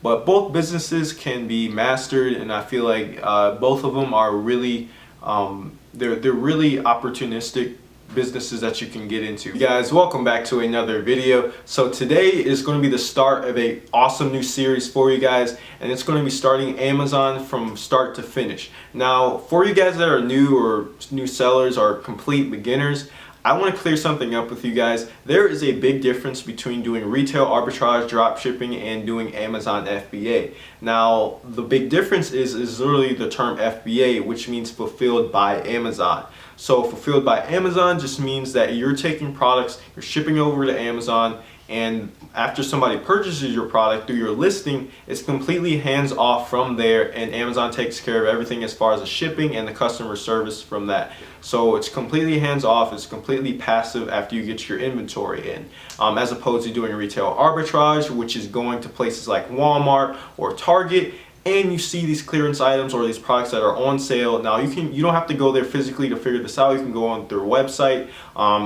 But both businesses can be mastered, and I feel like both of them are really they're really opportunistic businesses that you can get into. You guys, welcome back to another video. So today is going to be the start of a awesome new series for you guys, and it's going to be starting Amazon from start to finish. Now, for you guys that are new or new sellers or complete beginners, I want to clear something up with you guys. There is a big difference between doing retail arbitrage, drop shipping, and doing Amazon FBA. Now, the big difference is literally the term FBA, which means fulfilled by Amazon. So fulfilled by Amazon just means that you're taking products, you're shipping over to Amazon, and after somebody purchases your product through your listing, it's completely hands off from there, and Amazon takes care of everything as far as the shipping and the customer service from that. So it's completely hands off, it's completely passive after you get your inventory in, as opposed to doing retail arbitrage, which is going to places like Walmart or Target, and you see these clearance items or these products that are on sale. Now you don't have to go there physically to figure this out. You can go on their website.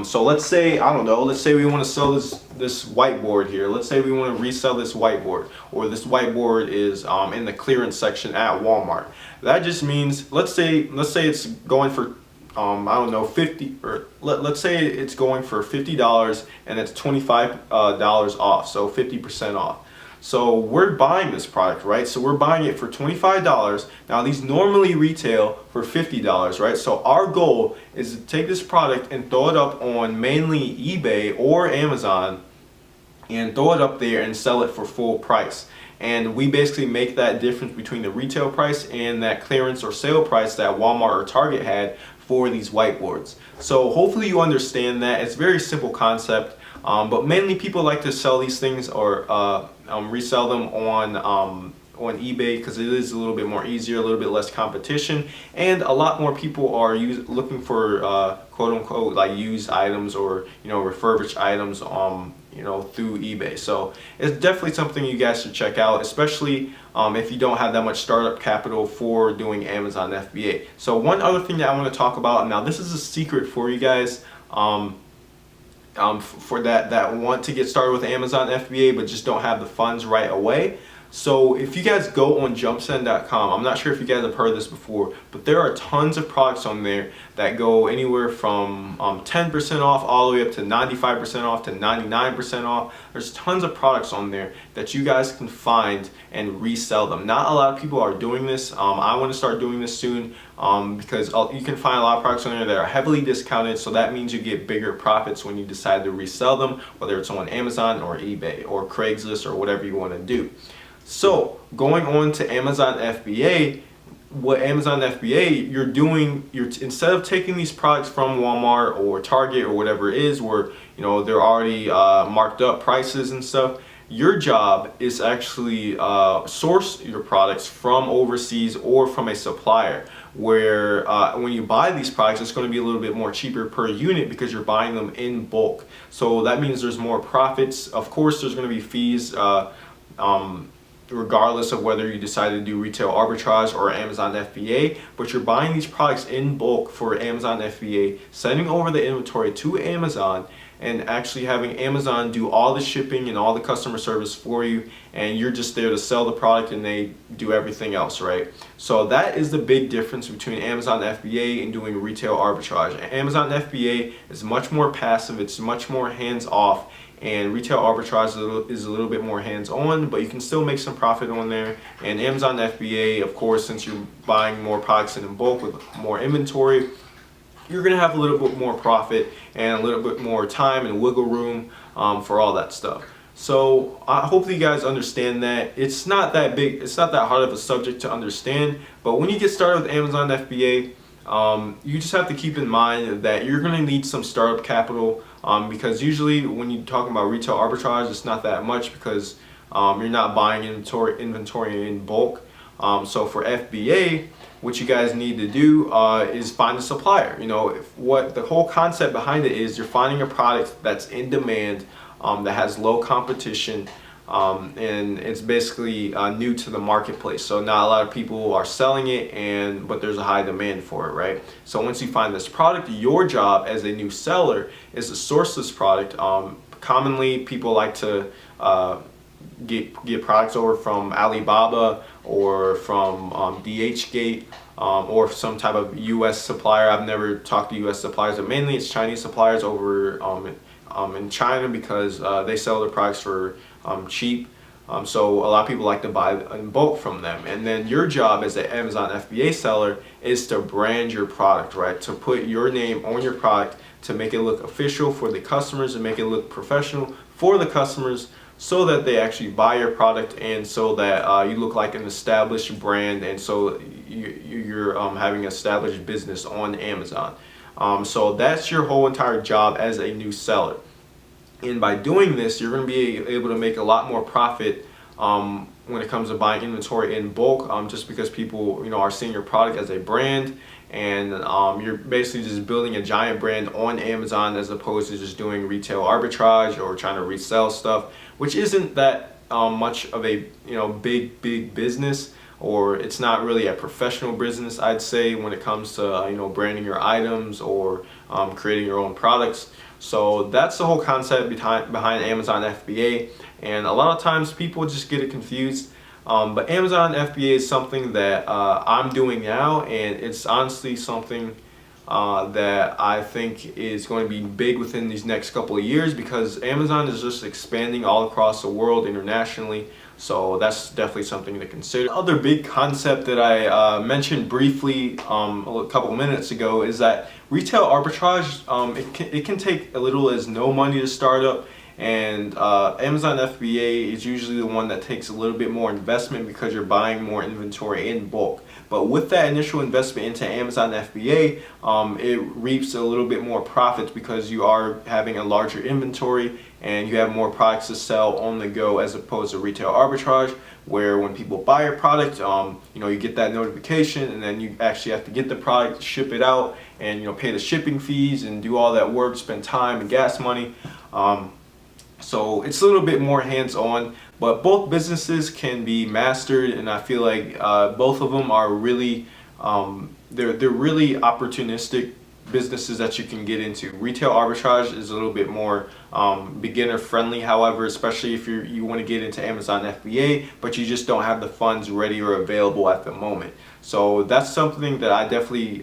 So let's say, I don't know, let's say we want to sell this whiteboard here. Let's say we want to resell this whiteboard, or this whiteboard is in the clearance section at Walmart. That just means, let's say it's going for I don't know, 50, or let's say it's going for $50 and it's $25 off, so 50% off. So we're buying this product, right? So we're buying it for $25. Now these normally retail for $50, right? So our goal is to take this product and throw it up on mainly eBay or Amazon, and throw it up there and sell it for full price. And we basically make that difference between the retail price and that clearance or sale price that Walmart or Target had for these whiteboards. So hopefully you understand that. It's a very simple concept, but mainly people like to sell these things or resell them on eBay because it is a little bit more easier, a little bit less competition, and a lot more people are looking for quote unquote like used items or refurbished items through eBay. So it's definitely something you guys should check out, especially if you don't have that much startup capital for doing Amazon FBA. So one other thing that I want to talk about, now this is a secret for you guys for that want to get started with Amazon FBA but just don't have the funds right away. So if you guys go on jumpsend.com, I'm not sure if you guys have heard this before, but there are tons of products on there that go anywhere from 10% off all the way up to 95% off to 99% off. There's tons of products on there that you guys can find and resell them. Not a lot of people are doing this. I want to start doing this soon because you can find a lot of products on there that are heavily discounted, so that means you get bigger profits when you decide to resell them, whether it's on Amazon or eBay or Craigslist or whatever you want to do. So going on to Amazon FBA, what Amazon FBA you're instead of taking these products from Walmart or Target or whatever it is where they're already marked up prices and stuff, your job is actually source your products from overseas or from a supplier where when you buy these products it's going to be a little bit more cheaper per unit because you're buying them in bulk. So that means there's more profits. Of course there's going to be fees regardless of whether you decide to do retail arbitrage or Amazon FBA, but you're buying these products in bulk for Amazon FBA, sending over the inventory to Amazon, and actually having Amazon do all the shipping and all the customer service for you, and you're just there to sell the product and they do everything else, right? So that is the big difference between Amazon FBA and doing retail arbitrage. Amazon FBA is much more passive, it's much more hands-off, and retail arbitrage is a little bit more hands-on, but you can still make some profit on there. And Amazon FBA, of course, since you're buying more products in bulk with more inventory, you're going to have a little bit more profit and a little bit more time and wiggle room for all that stuff. So I hope that you guys understand that. It's not that big, it's not that hard of a subject to understand, but when you get started with Amazon FBA, you just have to keep in mind that you're going to need some startup capital because usually when you're talking about retail arbitrage, it's not that much because you're not buying inventory in bulk. So for FBA, what you guys need to do is find a supplier. What the whole concept behind it is, you're finding a product that's in demand, that has low competition, and it's basically new to the marketplace. So not a lot of people are selling it, but there's a high demand for it, right? So once you find this product, your job as a new seller is to source this product. Commonly, people like to get products over from Alibaba or from DHgate or some type of U.S. supplier. I've never talked to U.S. suppliers, but mainly it's Chinese suppliers over in China because they sell their products for cheap. So a lot of people like to buy in bulk from them. And then your job as an Amazon FBA seller is to brand your product, right? To put your name on your product, to make it look official for the customers and make it look professional for the customers, so that they actually buy your product, and so that you look like an established brand, and so you're having an established business on Amazon. So that's your whole entire job as a new seller. And by doing this, you're going to be able to make a lot more profit when it comes to buying inventory in bulk, just because people are seeing your product as a brand, and you're basically just building a giant brand on Amazon as opposed to just doing retail arbitrage or trying to resell stuff, which isn't that much of a big business, or it's not really a professional business, I'd say, when it comes to branding your items or creating your own products. So that's the whole concept behind Amazon FBA, and a lot of times people just get it confused. But Amazon FBA is something that I'm doing now, and it's honestly something that I think is going to be big within these next couple of years, because Amazon is just expanding all across the world internationally. So that's definitely something to consider. Another big concept that I mentioned briefly a couple minutes ago is that retail arbitrage, it can take a little as no money to start up, and Amazon FBA is usually the one that takes a little bit more investment because you're buying more inventory in bulk. But with that initial investment into Amazon FBA, it reaps a little bit more profits because you are having a larger inventory and you have more products to sell on the go, as opposed to retail arbitrage, where when people buy your product, you get that notification, and then you actually have to get the product, ship it out, and pay the shipping fees and do all that work, spend time and gas money. So it's a little bit more hands-on, but both businesses can be mastered, and I feel like both of them are really they're really opportunistic businesses that you can get into. Retail arbitrage is a little bit more beginner friendly, however, especially if you want to get into Amazon FBA, but you just don't have the funds ready or available at the moment. So that's something that I definitely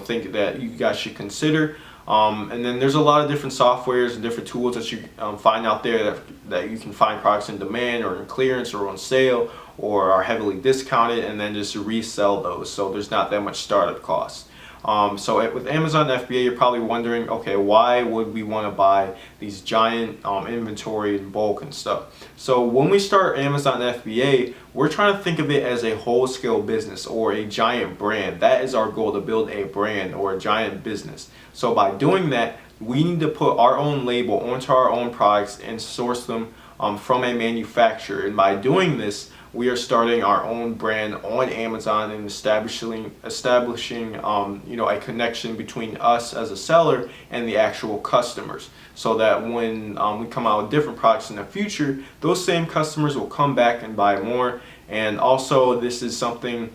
think that you guys should consider. And then there's a lot of different softwares and different tools that you find out there that you can find products in demand or in clearance or on sale or are heavily discounted, and then just resell those. So there's not that much startup costs. So with Amazon FBA, you're probably wondering, okay, why would we want to buy these giant inventory in bulk and stuff? So when we start Amazon FBA, we're trying to think of it as a whole-scale business or a giant brand. That is our goal, to build a brand or a giant business. So by doing that, we need to put our own label onto our own products and source them from a manufacturer. And by doing this, we are starting our own brand on Amazon and establishing a connection between us as a seller and the actual customers, so that when we come out with different products in the future, those same customers will come back and buy more. And also, this is something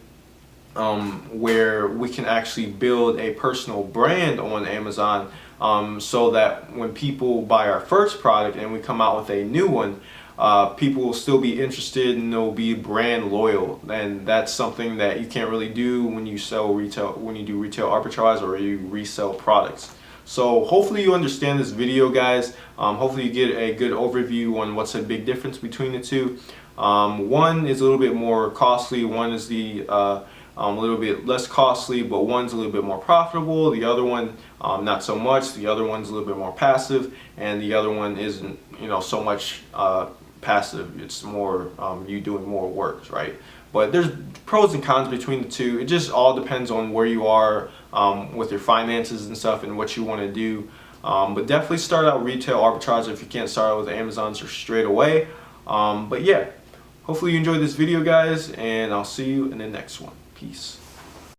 where we can actually build a personal brand on Amazon, so that when people buy our first product and we come out with a new one, people will still be interested and they'll be brand loyal. And that's something that you can't really do when you do retail arbitrage or you resell products. So hopefully you understand this video, guys. Hopefully you get a good overview on what's a big difference between the two. One is a little bit more costly, one is a little bit less costly, but one's a little bit more profitable. The other one, not so much. The other one's a little bit more passive, and the other one isn't, so much passive. It's more you doing more work, right? But there's pros and cons between the two. It just all depends on where you are with your finances and stuff and what you want to do. But definitely start out retail arbitrage if you can't start out with Amazon straight away. But yeah, hopefully you enjoyed this video, guys, and I'll see you in the next one. Peace.